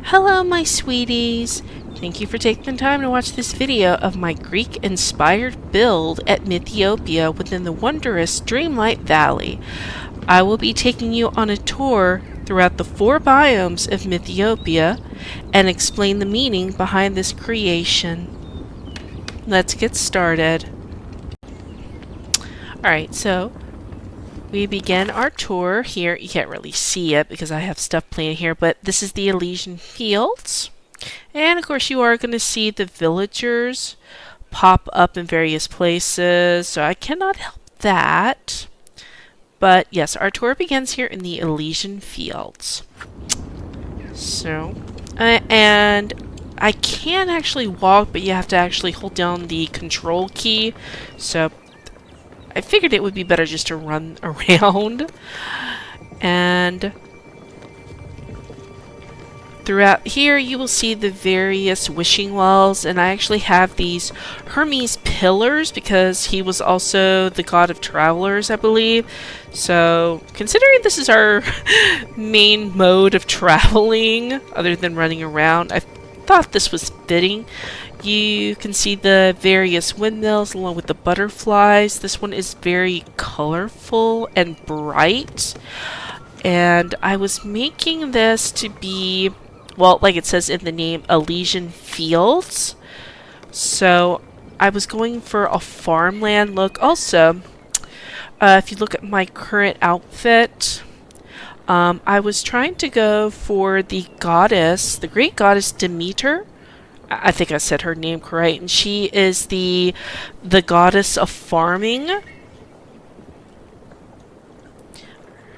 Hello, my sweeties! Thank you for taking the time to watch this video of my Greek-inspired build at Mythopia within the wondrous Dreamlight Valley. I will be taking you on a tour throughout the 4 biomes of Mythopia and explain the meaning behind this creation. Let's get started. Alright, so we begin our tour here. You can't really see it because I have stuff planned here, but this is the Elysian Fields. And of course you are going to see the villagers pop up in various places, so I cannot help that. But yes, our tour begins here in the Elysian Fields. So, and I can actually walk, but you have to actually hold down the control key. So I figured it would be better just to run around. And throughout here you will see the various wishing wells, and I actually have these Hermes pillars because he was also the god of travelers, I believe. So considering this is our main mode of traveling other than running around, I thought this was fitting. You can see the various windmills along with the butterflies. This one is very colorful and bright. And I was making this to be, well, like it says in the name, Elysian Fields. So I was going for a farmland look. Also, if you look at my current outfit, I was trying to go for the goddess, the Greek goddess Demeter. I think I said her name correct, and she is the goddess of farming.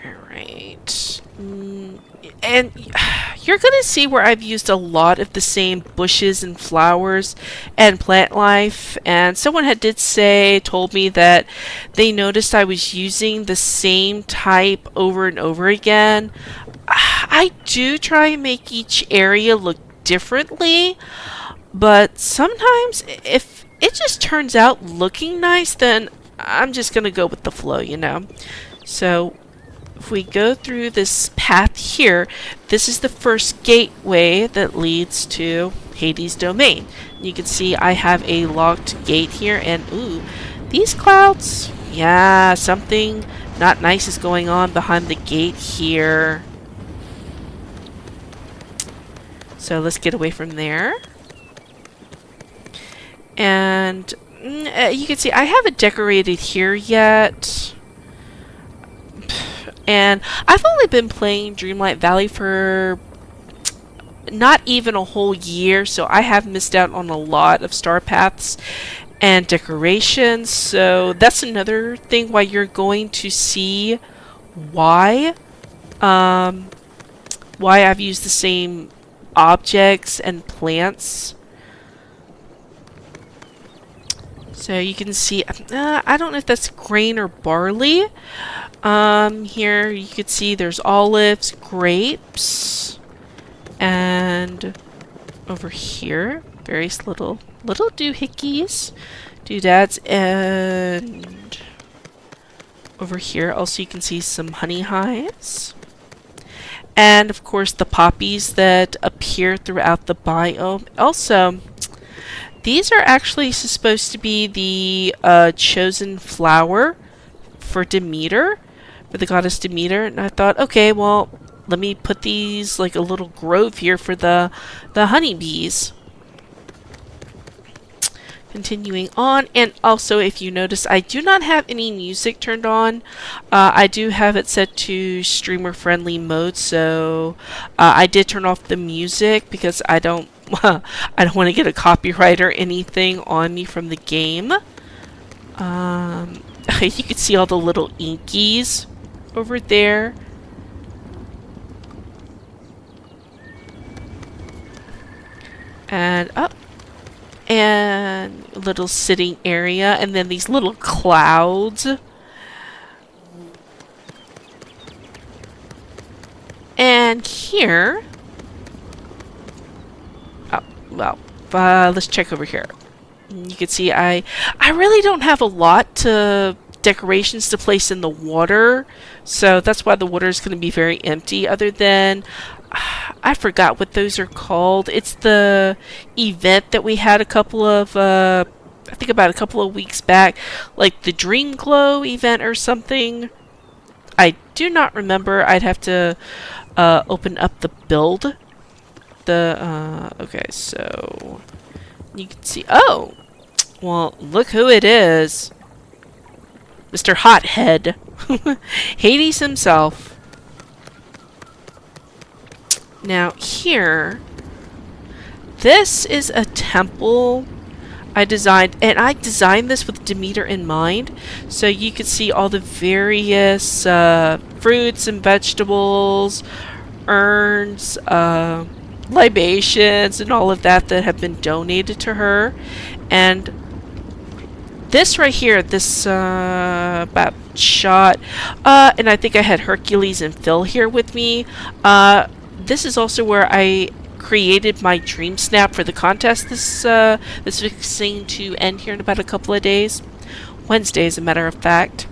Alright. And you're gonna see where I've used a lot of the same bushes and flowers and plant life, and someone told me that they noticed I was using the same type over and over again. I do try and make each area look differently, but sometimes if it just turns out looking nice, then I'm just gonna go with the flow, you know. So if we go through this path here, this is the first gateway that leads to Hades' domain. You can see I have a locked gate here, and ooh, these clouds, yeah, something not nice is going on behind the gate here. So let's get away from there. And you can see I haven't decorated here yet. And I've only been playing Dreamlight Valley for not even a whole year, so I have missed out on a lot of star paths and decorations. So that's another thing why you're going to see why I've used the same objects and plants. So you can see, I don't know if that's grain or barley. Here you can see there's olives, grapes, and over here, various little doohickeys, doodads, and over here also you can see some honey hives. And of course the poppies that appear throughout the biome. Also, these are actually supposed to be the chosen flower for Demeter, for the goddess Demeter. And I thought, okay, well, let me put these like a little grove here for the honeybees. Continuing on, and also if you notice, I do not have any music turned on. I do have it set to streamer friendly mode, so I did turn off the music because I don't want to get a copyright or anything on me from the game. You can see all the little inkies over there. And up. And a little sitting area, and then these little clouds. And here, oh, well, let's check over here. You can see I really don't have a lot to decorations to place in the water, so that's why the water is going to be very empty, other than I forgot what those are called. It's the event that we had a couple of, I think about a couple of weeks back, like the Dream Glow event or something. I do not remember. I'd have to open up the build. Okay, so you can see. Oh, well, look who it is, Mr. Hothead, Hades himself. Now here, this is a temple I designed, and I designed this with Demeter in mind, so you could see all the various fruits and vegetables, urns, libations, and all of that that have been donated to her. And this right here, this about shot, and I think I had Hercules and Phil here with me. This is also where I created my dream snap for the contest. This is fixing to end here in about a couple of days. Wednesday, as a matter of fact.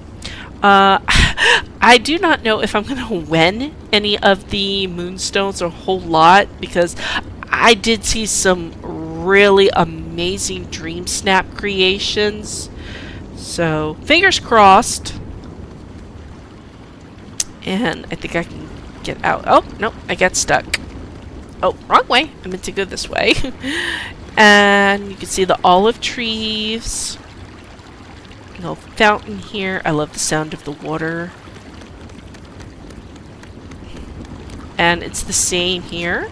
I do not know if I'm going to win any of the moonstones a whole lot, because I did see some really amazing dream snap creations. So, fingers crossed. And I think I can get out. Oh, no, I got stuck. Oh, wrong way. I meant to go this way. And you can see the olive trees. No fountain here. I love the sound of the water. And it's the same here.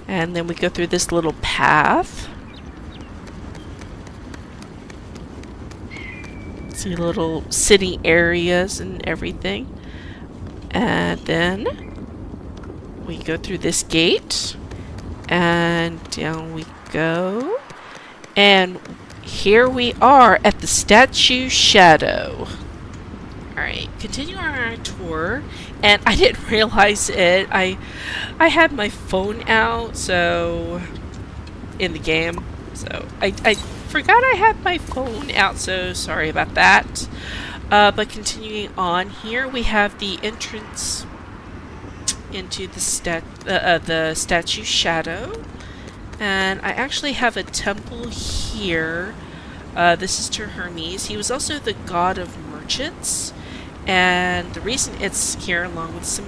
And then we go through this little path. See little city areas and everything. And then we go through this gate. And down we go. And here we are at the Statue Shadow. Alright, continuing our tour. And I didn't realize it. I had my phone out, so in the game. So I forgot I had my phone out, so sorry about that. But continuing on here, we have the entrance into the Statue Shadow. And I actually have a temple here. This is to Hermes. He was also the god of merchants. And the reason it's here, along with some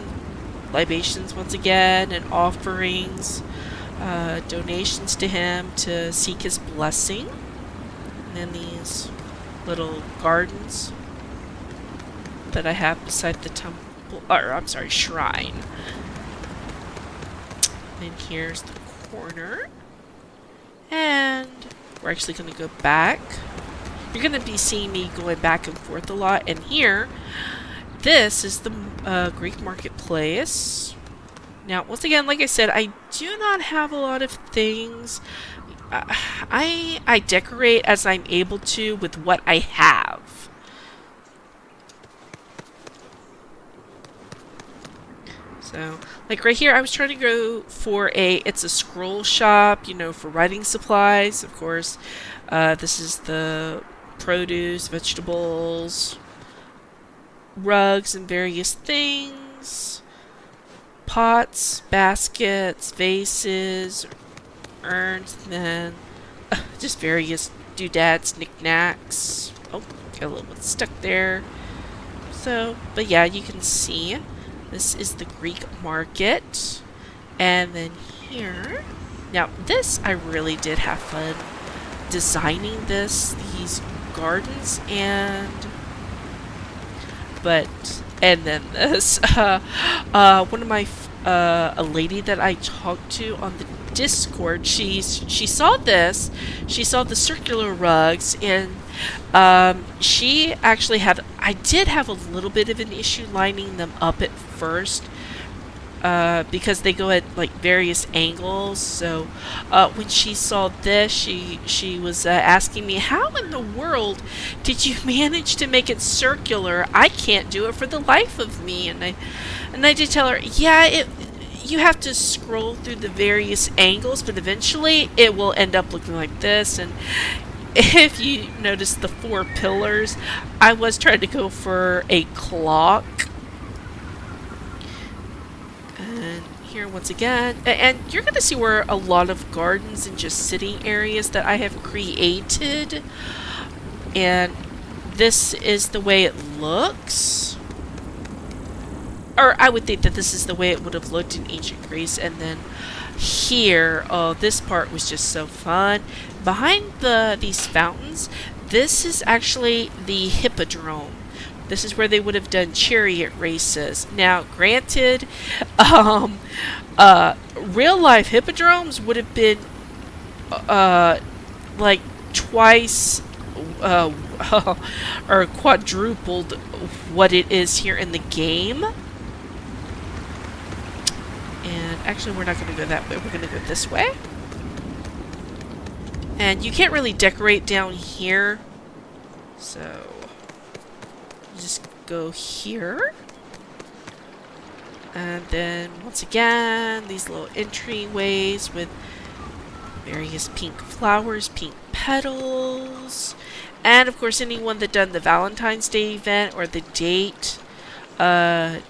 libations once again, and offerings, donations to him to seek his blessing. And then these little gardens that I have beside the temple, or I'm sorry, shrine. And here's the corner. And we're actually going to go back. You're going to be seeing me going back and forth a lot. And here, this is the Greek marketplace. Now, once again, like I said, I do not have a lot of things. I decorate as I'm able to with what I have. So, like right here, I was trying to go for it's a scroll shop, you know, for writing supplies, of course. This is the produce, vegetables, rugs, and various things. Pots, baskets, vases, urns, and then just various doodads, knickknacks. Oh, got a little bit stuck there. So, but yeah, you can see this is the Greek market. And then here, now this I really did have fun designing these gardens, and then this one of my a lady that I talked to on the Discord, she saw this, she saw the circular rugs, and she actually I did have a little bit of an issue lining them up at first, because they go at like various angles. So when she saw this, she was asking me, how in the world did you manage to make it circular? I can't do it for the life of me. And I did tell her, yeah, you have to scroll through the various angles, but eventually it will end up looking like this. And if you notice the 4 pillars, I was trying to go for a clock. And here once again, and you're going to see where a lot of gardens and just sitting areas that I have created. And this is the way it looks. Or I would think that this is the way it would have looked in ancient Greece. And then here, oh, this part was just so fun. Behind these fountains, this is actually the hippodrome. This is where they would have done chariot races. Now, granted, real life hippodromes would have been like twice or quadrupled what it is here in the game. And actually, we're not going to go that way. We're going to go this way. And you can't really decorate down here. So, you just go here. And then, once again, these little entryways with various pink flowers, pink petals. And, of course, anyone that done the Valentine's Day event or the date, the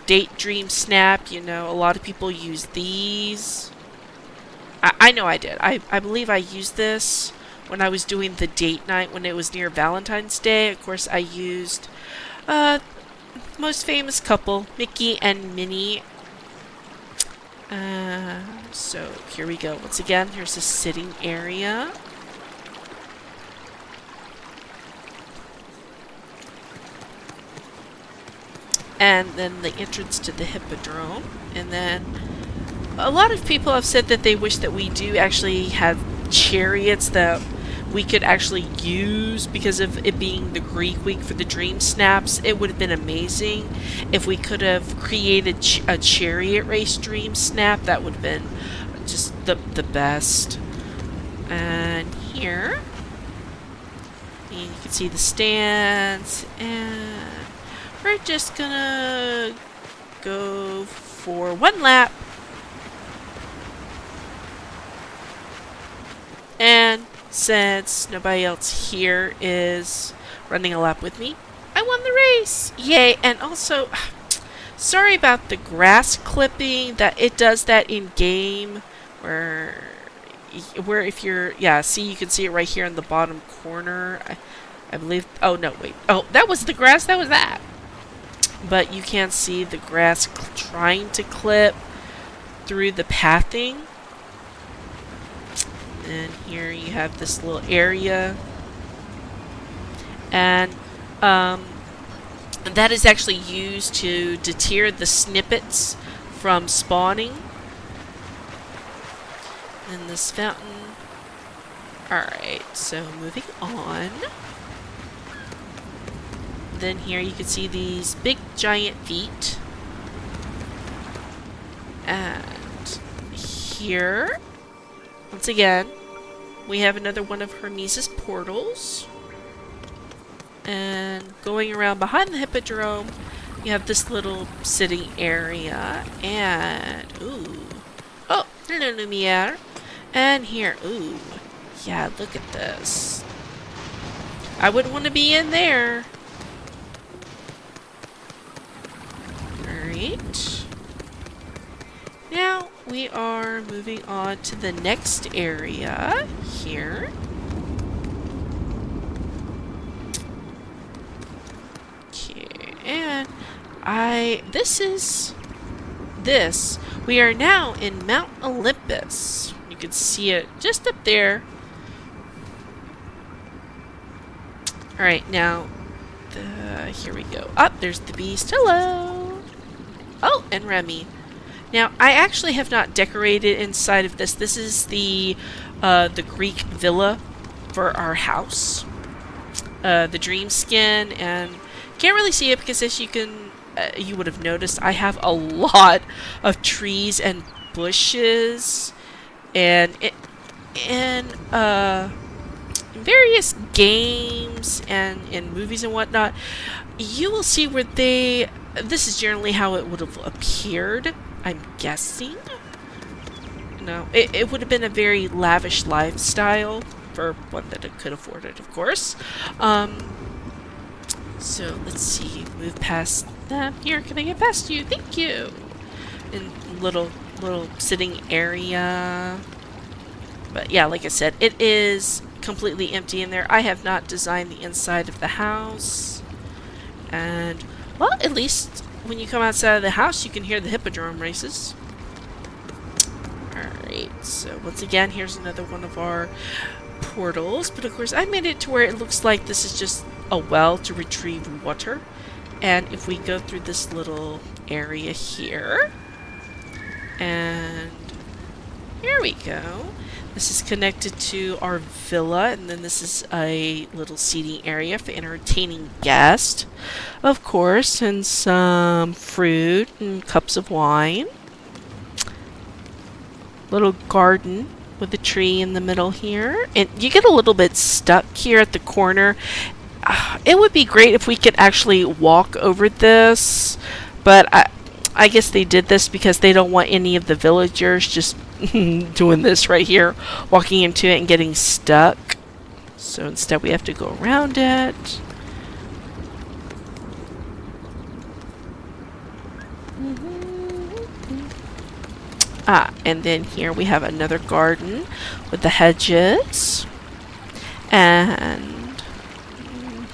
date dream snap, you know, a lot of people use these. I know I did. I believe I used this when I was doing the date night when it was near Valentine's Day. Of course, I used most famous couple, Mickey and Minnie. So here we go. Once again, here's the sitting area. And then the entrance to the hippodrome. And then a lot of people have said that they wish that we do actually have chariots that we could actually use because of it being the Greek week for the dream snaps. It would have been amazing if we could have created a chariot race dream snap. That would have been just the best. And here, and you can see the stands, and we're just gonna go for 1 lap. And since nobody else here is running a lap with me, I won the race! Yay! And also, sorry about the grass clipping, that it does that in game, where if you're, yeah, see, you can see it right here in the bottom corner. I believe, oh no, wait. Oh, that was the grass, that was that! But you can't see the grass trying to clip through the pathing. And here you have this little area. And that is actually used to deter the snippets from spawning. And this fountain. Alright, so moving on. Then here you can see these big giant feet. And here, once again, we have another one of Hermes' portals. And going around behind the hippodrome, you have this little sitting area. And, ooh. Oh, hello, Lumiere. And here, ooh. Yeah, look at this. I wouldn't want to be in there. Alright. Now we are moving on to the next area here. Okay, and we are now in Mount Olympus. You can see it just up there. Alright, now here we go. Up, there's the beast. Hello! Oh, and Remy. Now, I actually have not decorated inside of this. This is the Greek villa for our house. The dream skin, and can't really see it because as you can, you would have noticed, I have a lot of trees and bushes, and in various games and in movies and whatnot, you will see where this is generally how it would have appeared. I'm guessing. No, it would have been a very lavish lifestyle. for one that could afford it, of course. So let's see, move past them. Here, can I get past you? Thank you. In little sitting area. But yeah, like I said, it is completely empty in there. I have not designed the inside of the house. And, well, at least when you come outside of the house, you can hear the hippodrome races. Alright, so once again, here's another one of our portals. But of course, I made it to where it looks like this is just a well to retrieve water. And if we go through this little area here, and here we go. This is connected to our villa, and then this is a little seating area for entertaining guests, of course, and some fruit and cups of wine. Little garden with a tree in the middle here, and you get a little bit stuck here at the corner. It would be great if we could actually walk over this, but I guess they did this because they don't want any of the villagers just doing this right here, walking into it and getting stuck. So instead we have to go around it. And then here we have another garden with the hedges. And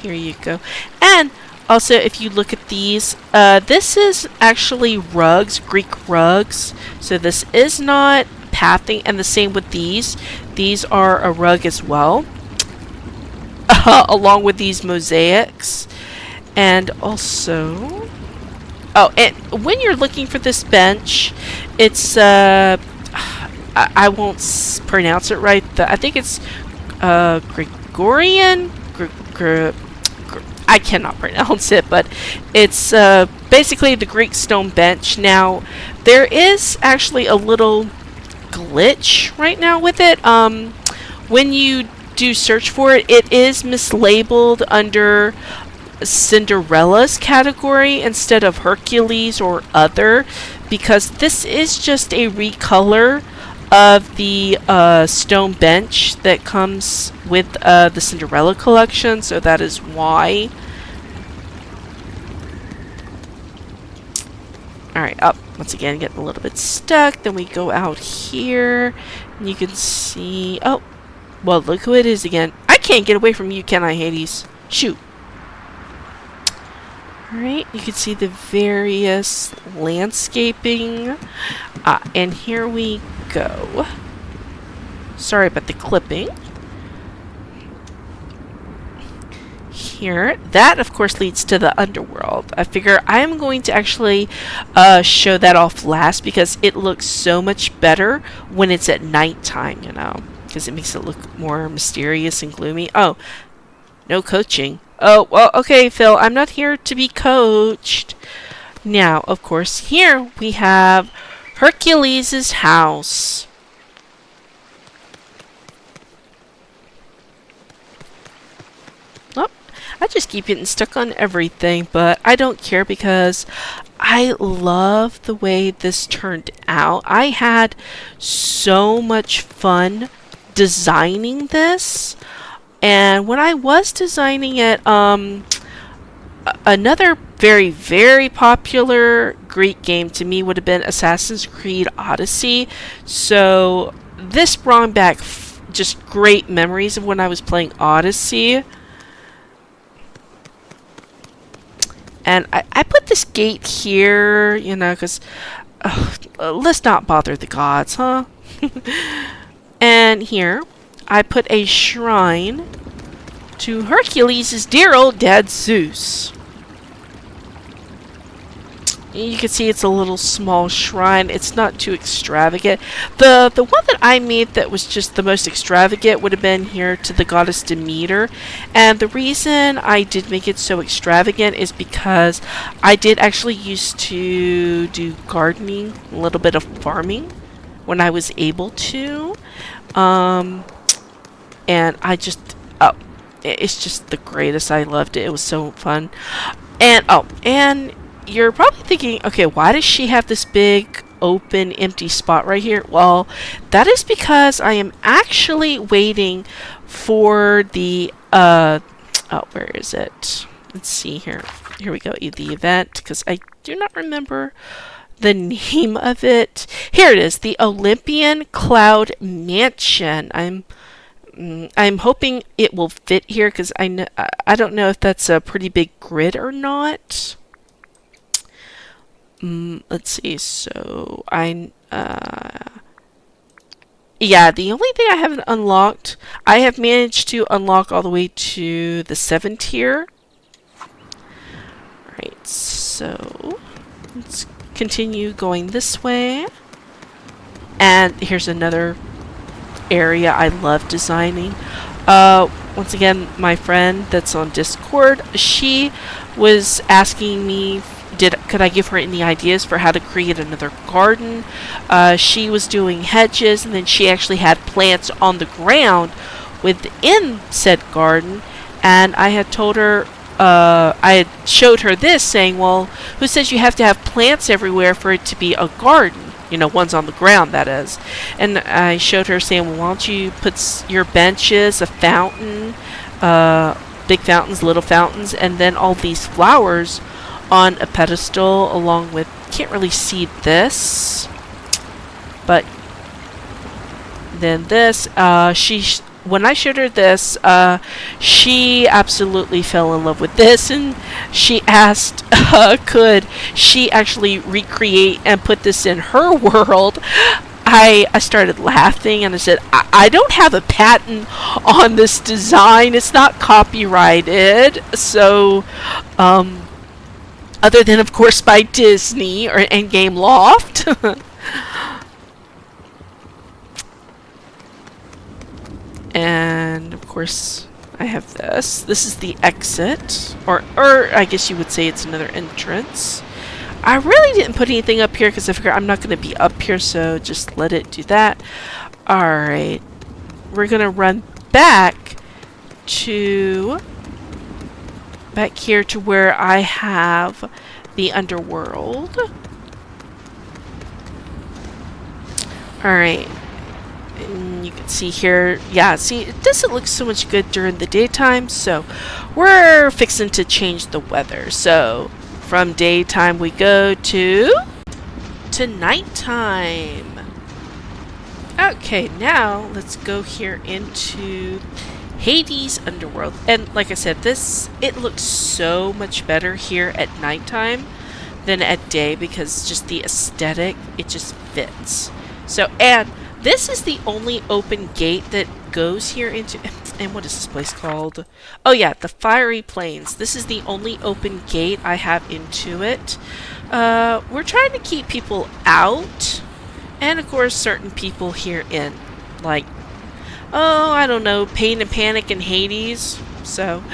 here you go. And also, if you look at these, this is actually rugs, Greek rugs. So this is not pathing, and the same with these. These are a rug as well, along with these mosaics. And also, oh, and when you're looking for this bench, it's, I won't pronounce it right. I think it's Gregorian. I cannot pronounce it, but it's basically the Greek stone bench. Now, there is actually a little glitch right now with it. When you do search for it, it is mislabeled under Cinderella's category instead of Hercules or other, because this is just a recolor of the stone bench that comes with the Cinderella collection, so that is why. Alright, up. Once again, getting a little bit stuck. Then we go out here, and you can see... Oh, well, look who it is again. I can't get away from you, can I, Hades? Shoot. Alright, you can see the various landscaping. And here we go. Sorry about the clipping. Here, that of course leads to the underworld. I figure I am going to actually show that off last because it looks so much better when it's at nighttime, you know, because it makes it look more mysterious and gloomy. Oh, no coaching. Oh, well, okay, Phil, I'm not here to be coached. Now, of course, here we have Hercules' house. Oh, I just keep getting stuck on everything, but I don't care because I love the way this turned out. I had so much fun designing this. And when I was designing it, another very, very popular Greek game to me would have been Assassin's Creed Odyssey. So this brought back just great memories of when I was playing Odyssey. And I put this gate here, you know, because let's not bother the gods, huh? And here, I put a shrine to Hercules' dear old dad Zeus. You can see it's a little small shrine. It's not too extravagant. The one that I made that was just the most extravagant would have been here to the goddess Demeter. And the reason I did make it so extravagant is because I did actually used to do gardening, a little bit of farming when I was able to. And I just, it's just the greatest. I loved it. It was so fun. And, and you're probably thinking, okay, why does she have this big open empty spot right here? Well, that is because I am actually waiting for the oh, where is it? Let's see here. Here we go. The event, because I do not remember the name of it. Here it is, the Olympian Cloud Mansion. I'm hoping it will fit here because I don't know if that's a pretty big grid or not. Let's see. So yeah, the only thing I haven't unlocked, I have managed to unlock all the way to the 7th tier. Alright, so let's continue going this way. And here's another area I love designing. Once again, my friend that's on Discord, she was asking me could I give her any ideas for how to create another garden. She was doing hedges, and then she actually had plants on the ground within said garden, and I had told her, I had showed her this, saying, well, who says you have to have plants everywhere for it to be a garden? You know, ones on the ground, that is. And I showed her, saying, well, why don't you put your benches, a fountain, big fountains, little fountains, and then all these flowers on a pedestal along with, can't really see this, but then this, when I showed her this, she absolutely fell in love with this, and she asked, could she actually recreate and put this in her world. I started laughing, and I said, I don't have a patent on this design. It's not copyrighted. So, other than, of course, by Disney or Endgame Loft. And, of course, I have this. This is the exit. Or I guess you would say it's another entrance. I really didn't put anything up here because I figured I'm not going to be up here, so just let it do that. Alright. We're going to run back here to where I have the underworld. Alright. And you can see here, yeah, see, it doesn't look so much good during the daytime, so we're fixing to change the weather. So from daytime we go to nighttime. Okay, now let's go here into Hades Underworld. And like I said, it looks so much better here at nighttime than at day because just the aesthetic, it just fits. So, and this is the only open gate that goes here into, and what is this place called? Oh yeah, the Fiery Plains. This is the only open gate I have into it. We're trying to keep people out, and of course certain people here in, like, oh, I don't know, Pain and Panic and Hades. So,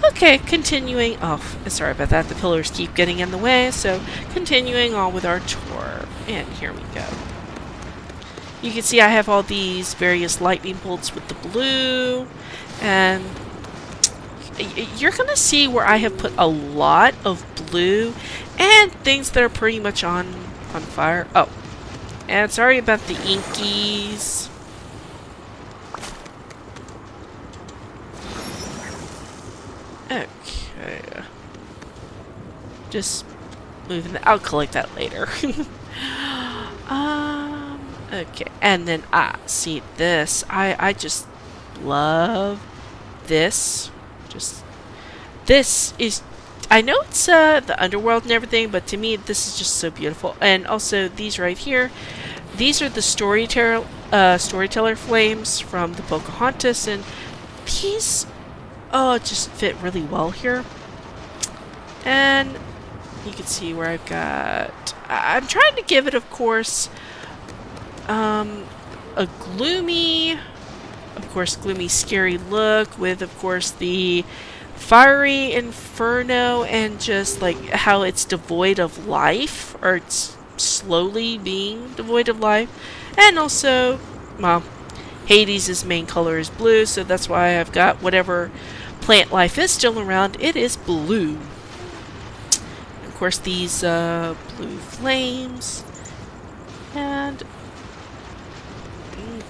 okay, continuing. Oh, sorry about that. The pillars keep getting in the way. So, continuing on with our tour. And here we go. You can see I have all these various lightning bolts with the blue. And you're going to see where I have put a lot of blue and things that are pretty much on fire. Oh, and sorry about the inkies. Okay. Just moving. I'll collect that later. Okay. And then, see this. I just love this. This is, I know it's the underworld and everything, but to me, this is just so beautiful. And also, these right here, these are the storyteller flames from the Pocahontas, and these, oh, just fit really well here. And you can see where I've got, I'm trying to give it, of course, a gloomy, scary look with, of course, the fiery inferno and just like how it's devoid of life, or it's slowly being devoid of life. And also, well, Hades' main color is blue, so that's why I've got whatever plant life is still around, it is blue. And of course, these blue flames. And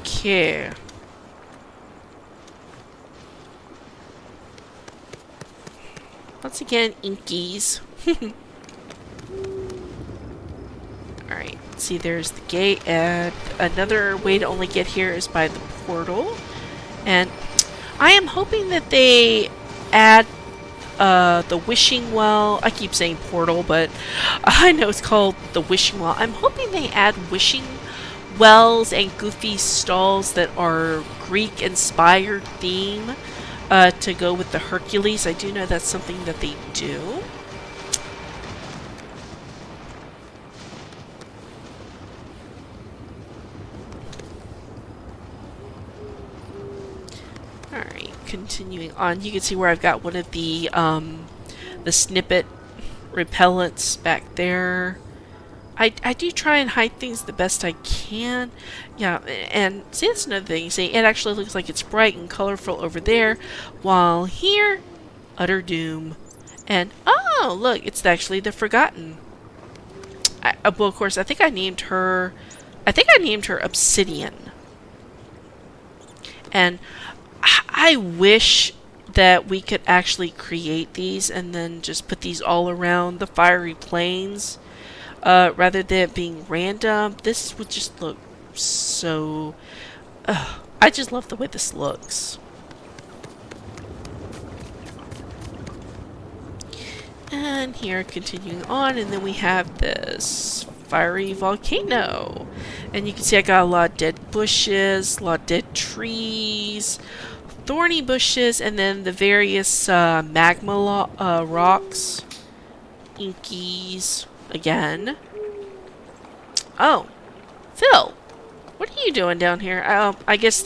okay. Once again, inkies. Alright, see there's the gate, and another way to only get here is by the portal. And I am hoping that they add the wishing well. I keep saying portal, but I know it's called the wishing well. I'm hoping they add wishing wells and goofy stalls that are Greek-inspired theme to go with the Hercules. I do know that's something that they do. Alright, continuing on. You can see where I've got one of the snippet repellents back there. I do try and hide things the best I can. Yeah, and see, that's another thing. You see, it actually looks like it's bright and colorful over there, while here, utter doom. And, oh, look, it's actually the Forgotten. Well, of course, I think I named her Obsidian. And I wish that we could actually create these and then just put these all around the fiery plains. Rather than it being random. This would just look so... I just love the way this looks. And here, continuing on, and then we have this fiery volcano. And you can see I got a lot of dead bushes, a lot of dead trees, thorny bushes, and then the various magma rocks, inkies. Again. Oh, Phil, what are you doing down here? I guess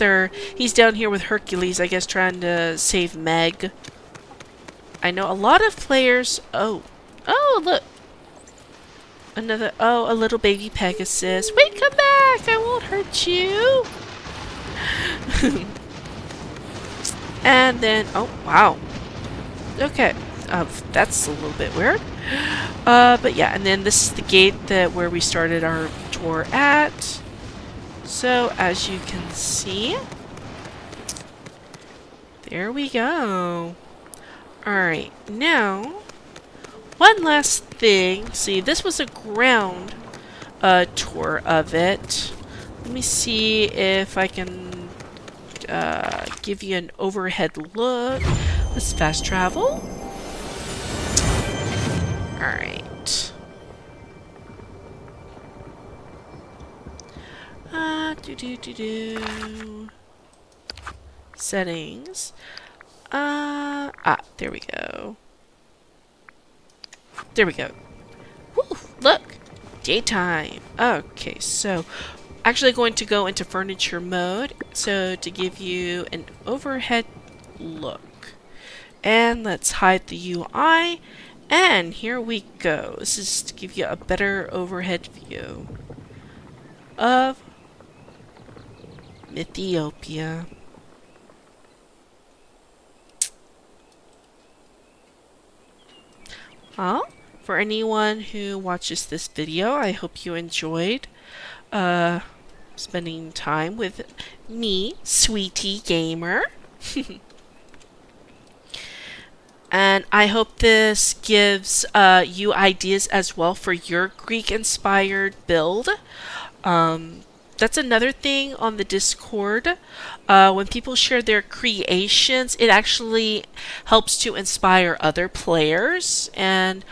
he's down here with Hercules, I guess, trying to save Meg. I know a lot of players... Oh, look. A little baby Pegasus. Wait, come back! I won't hurt you! And then... Oh, wow. Okay. That's a little bit weird. But yeah, and then this is the gate where we started our tour at. So, as you can see, there we go. Alright, now, one last thing. See, this was a ground tour of it. Let me see if I can give you an overhead look. Let's fast travel. Alright. Settings. There we go. There we go. Woo, look! Daytime. Okay, so actually going to go into furniture mode. So to give you an overhead look. And let's hide the UI. And here we go. This is to give you a better overhead view of Mythopia. Well, for anyone who watches this video, I hope you enjoyed spending time with me, Sweetie Gamer. And I hope this gives you ideas as well for your Greek-inspired build. That's another thing on the Discord. When people share their creations, it actually helps to inspire other players. And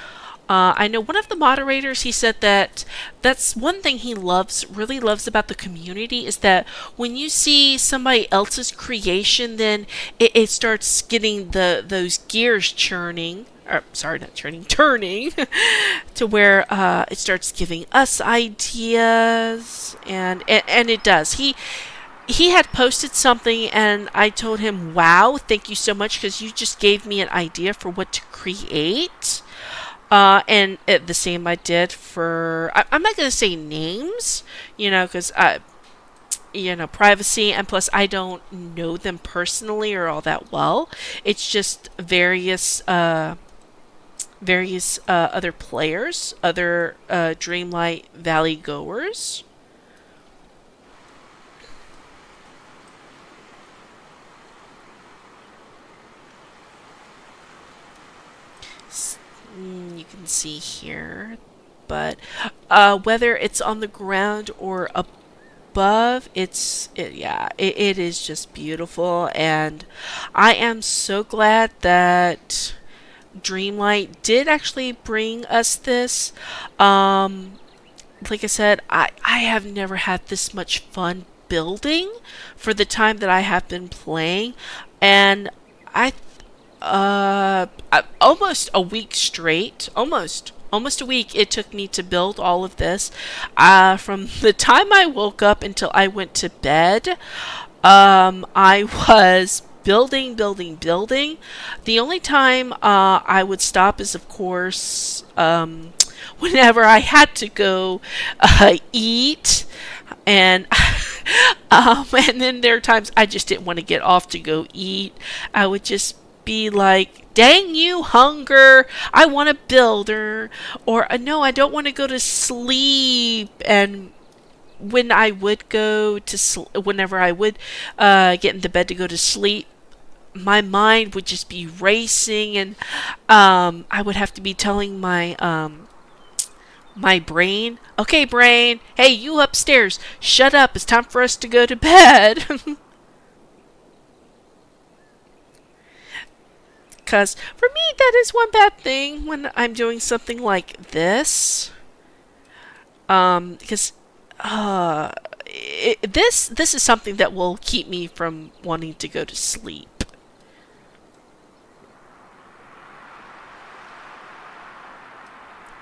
I know one of the moderators, he said that that's one thing he really loves about the community, is that when you see somebody else's creation, then it starts getting those gears churning. Or, sorry, not churning, turning to where it starts giving us ideas, and it does. He had posted something, and I told him, "Wow, thank you so much, because you just gave me an idea for what to create." And the same I did for, I'm not going to say names, because privacy, and plus I don't know them personally or all that well. It's just various other players, other Dreamlight Valley goers. you can see here. But whether it's on the ground or above, it is just beautiful. And I am so glad that Dreamlight did actually bring us this. Like I said, I have never had this much fun building for the time that I have been playing. And I almost a week straight, almost a week it took me to build all of this. From the time I woke up until I went to bed, I was building. The only time I would stop is, of course, whenever I had to go eat, and and then there are times I just didn't want to get off to go eat. I would just be like, dang you, hunger, I want to build, or no, I don't want to go to sleep. And when I would go to whenever I would get into bed to go to sleep, my mind would just be racing, and I would have to be telling my brain, okay, brain, hey, you upstairs, shut up, it's time for us to go to bed. Because for me, that is one bad thing when I'm doing something like this. Because this is something that will keep me from wanting to go to sleep.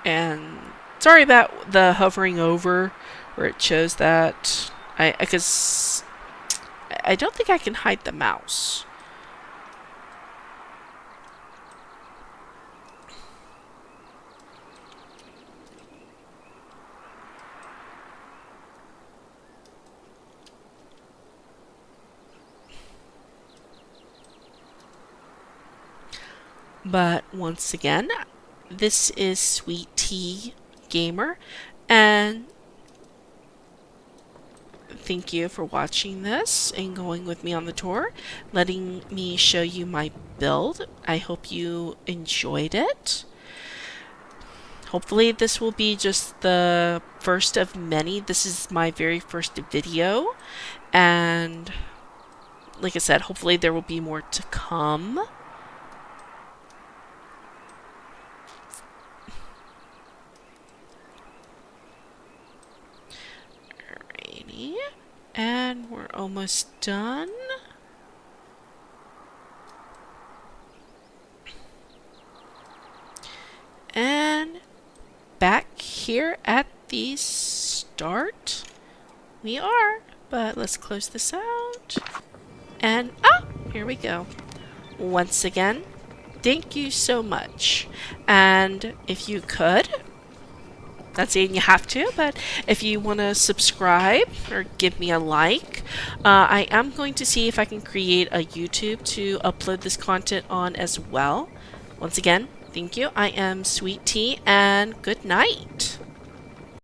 And sorry about the hovering over where it shows that. Because I don't think I can hide the mouse. But once again, this is Sweet Tea Gamer, and thank you for watching this and going with me on the tour, letting me show you my build. I hope you enjoyed it. Hopefully this will be just the first of many. This is my very first video, and like I said, hopefully there will be more to come. And we're almost done. And back here at the start, we are. But let's close this out. And, here we go. Once again, thank you so much. And if you could, not saying you have to, but if you want to subscribe or give me a like, I am going to see if I can create a YouTube to upload this content on as well. Once again, thank you. I am Sweet Tea, and good night.